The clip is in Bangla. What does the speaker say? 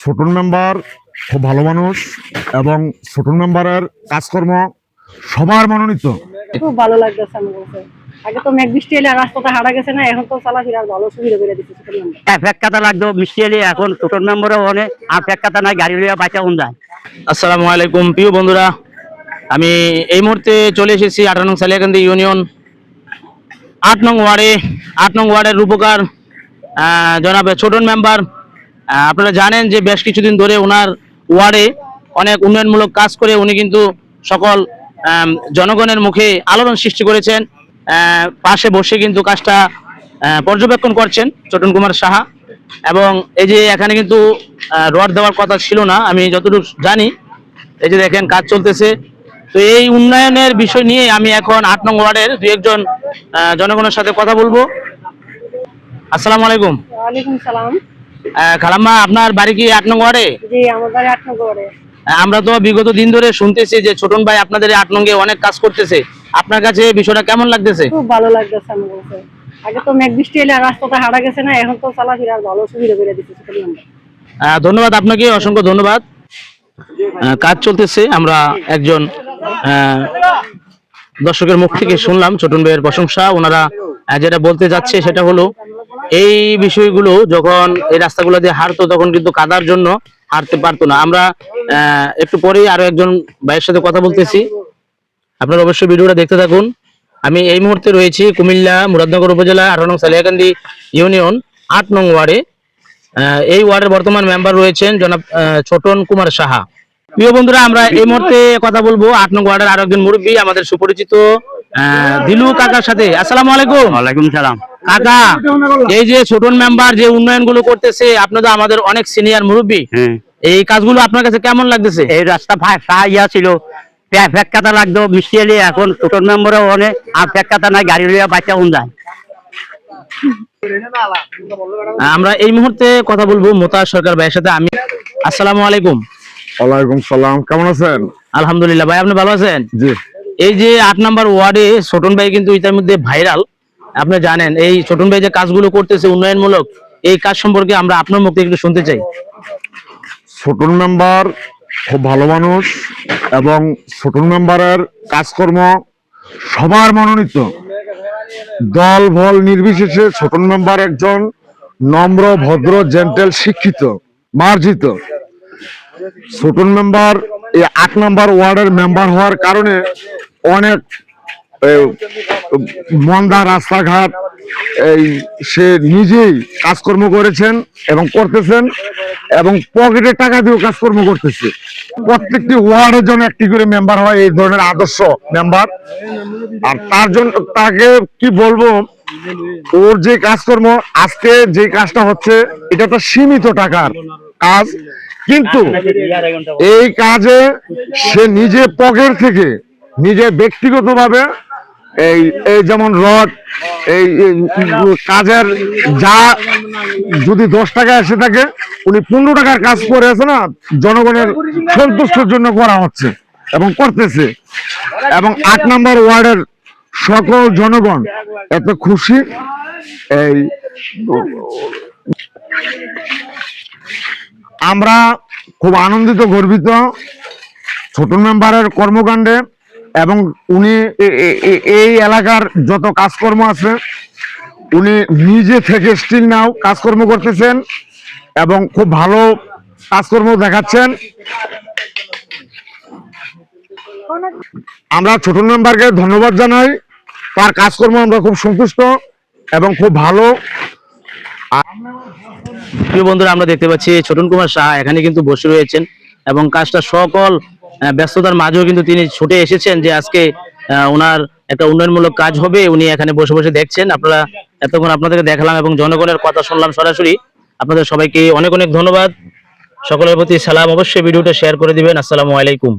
ছোটন মেম্বার খুব ভালো মানুষ এবং ছোটন মেম্বারের কাজকর্ম সবার মনোনীত। খুব ভালো লাগতেছে আমার কাছে। আগে তো মেঘ বৃষ্টি এলে রাস্তাটা হারা গেছে না, এখন তো চলাফেরার ভালো সুবিধা করে দিচ্ছে ছোটন মেম্বার। এক কাতা লাগতো মিষ্টি এলে এখন ছোটন মেম্বারও অনেক আর এক কাতা নাই গাড়ি লইয়া বাঁচা যায়। আসসালামু আলাইকুম প্রিয় বন্ধুরা, আমি এই মুহূর্তে চলে এসেছি 18 নং সালিয়াকান্দি ইউনিয়ন 8 নং ওয়ার্ডের রূপকার জনাব ছোটন মেম্বার। আপনারা জানেন যে বেশ কিছুদিন ধরে ওনার ওয়ার্ডে অনেক উন্নয়নমূলক কাজ করে উনি কিন্তু সকল জনগণের মুখে আলোড়ন সৃষ্টি করেছেন। পাশে বসে কিন্তু কাজটা পর্যবেক্ষণ করছেন ছোটন কুমার সাহা। এবং এই যে এখানে কিন্তু রড দেওয়ার কথা ছিল না, আমি যতটুকু জানি। এই যে দেখেন কাজ চলতেছে। তো এই উন্নয়নের বিষয় নিয়ে আমি এখন 8 নং ওয়ার্ডের দু একজন জনগণের সাথে কথা বলবো। আসসালামু আলাইকুম। ওয়ালাইকুম সালাম। খালাম্মা, আপনার বাড়ি কি 8 নং ওয়ার্ডে? জি, আমার বাড়ি 8 নং ওয়ার্ডে। আমরা তো বিগত দিন ধরে শুনতেছি যে ছোটন ভাই আপনাদের 8 নঙ্গে অনেক কাজ করতেছে। আপনার কাছে বিষয়টা কেমন লাগতেছে? খুব ভালো লাগতেছে আমার কাছে। আগে তো মেঘ বৃষ্টি এলে রাস্তাটা হারা গেছে না, এখন তো চলাফেরার ভালো সুবিধা করে দিচ্ছে ছোটন মেম্বার। ধন্যবাদ আপনাকে, অসংখ্য ধন্যবাদ। কাজ চলতেছে, আমরা একজন দর্শকের মুখ থেকে শুনলাম ছোটন ভাইয়ের প্রশংসা। ওনারা যেটা বলতে যাচ্ছে সেটা হলো এই বিষয়গুলো যখন এই রাস্তাগুলো দিয়ে হাঁটতো তখন কিন্তু কাদার জন্য হাঁটতে পারতো না। আমরা একটু পরেই আরো একজন ভাইয়ের সাথে কথা বলতেছি, আপনারা অবশ্যই ভিডিওটা দেখতে থাকুন। আমি এই মুহূর্তে রয়েছি কুমিল্লা মুরাদনগর উপজেলা 18 নং সালিয়াকান্দি ইউনিয়ন 8 নং ওয়ার্ডে। এই ওয়ার্ডের বর্তমান মেম্বার রয়েছেন জনাব ছোটন কুমার সাহা। প্রিয় বন্ধুরা, আমরা এই মুহূর্তে কথা বলবো 8 নং ওয়ার্ডের আরো একজন মুরব্বী আমাদের সুপরিচিত দিলু কাকার সাথে। আসসালামু আলাইকুম। ওয়ালাইকুম সালাম। কাকা, এই যে ছোটন মেম্বার যে উন্নয়ন গুলো করতেছে, আপনাদের আমাদের অনেক সিনিয়র মুরব্বী, এই কাজগুলো আপনার কাছে কেমন লাগতেছে? এই রাস্তা ইয়া ছিল, এক কাতা লাগতো মিষ্টি এলে এখন ছোটন মেম্বারও অনেক আর এক কাতা নাই গাড়ি লইয়া বাঁচা যায়। আমরা এই মুহূর্তে কথা বলবো মোতাজ সরকার ভাইয়ের সাথে। আমি আসসালামু আলাইকুম। ওয়ালাইকুম সালাম, কেমন আছেন? আলহামদুলিল্লাহ ভাই, আপনি ভালো আছেন? জি। এই যে 8 নম্বর ওয়ার্ডে ছোটন ভাই কিন্তু ইতার মধ্যে ভাইরাল, আপনি জানেন। এই ছোটন ভাই যে কাজগুলো করতেছে উন্নয়নমূলক, এই কাজ সম্পর্কে আমরা আপনার মুখ থেকে একটু শুনতে চাই। ছোটন মেম্বার খুব ভালো মানুষ এবং ছোটন মেম্বারের কাজকর্ম সবার মনোনীত। দল বল নির্বিশেষে ছোটন মেম্বার একজন নম্র, ভদ্র, জেন্টেল, শিক্ষিত, মার্জিত। ছোটন মেম্বার এই 8 নম্বর ওয়ার্ডের মেম্বার হওয়ার কারণে অনেক মন্দা রাস্তাঘাট সে নিজেই কাজকর্ম করেছেন এবং করতেছেন, এবং পকেটে টাকা দিয়েও কাজকর্ম করতেছে। প্রত্যেকটি ওয়ার্ডের জন্য একটি করে মেম্বার হয় এই ধরনের আদর্শ মেম্বার। আর তার জন্য তাকে কি বলবো, ওর যে কাজকর্ম আজকে যে কাজটা হচ্ছে এটা তো সীমিত টাকার কাজ, কিন্তু এই কাজে সে নিজে পকেট থেকে নিজে ব্যক্তিগতভাবে এই যেমন রড, এই কাজের যা যদি 10 টাকা এসে থাকে উনি 15 টাকার কাজ করে আছে না, জনগণের সন্তুষ্টির জন্য করা হচ্ছে এবং করতেছে। এবং 8 নম্বর ওয়ার্ডের সকল জনগণ এত খুশি। এই আমরা খুব আনন্দিত, গর্বিত ছোটন মেম্বারের কর্মকাণ্ডে। এবং উনি এই এলাকার যত কাজকর্ম আছে উনি নিজে থেকে স্টিল নাও কাজকর্ম করতেছেন এবং খুব ভালো কাজকর্ম দেখাচ্ছেন। আমরা ছোটন মেম্বারকে ধন্যবাদ জানাই, তার কাজকর্ম আমরা খুব সন্তুষ্ট এবং খুব ভালো। প্রিয় বন্ধুরা, আমরা দেখতে পাচ্ছি ছোটন কুমার সাহা এখানে কিন্তু বসে রয়েছেন এবং কাজটা সকল ব্যস্ততার মাঝেও কিন্তু তিনি ছুটে এসেছেন যে আজকে ওনার একটা উন্নয়নমূলক কাজ হবে, উনি এখানে বসে বসে দেখছেন। আপনারা এতক্ষণ আপনাদেরকে দেখালাম এবং জনগণের কথা শুনলাম সরাসরি। আপনাদের সবাইকে অনেক অনেক ধন্যবাদ। সকলের প্রতি সালাম। অবশ্যই ভিডিওটা শেয়ার করে দিবেন। আসসালামু আলাইকুম।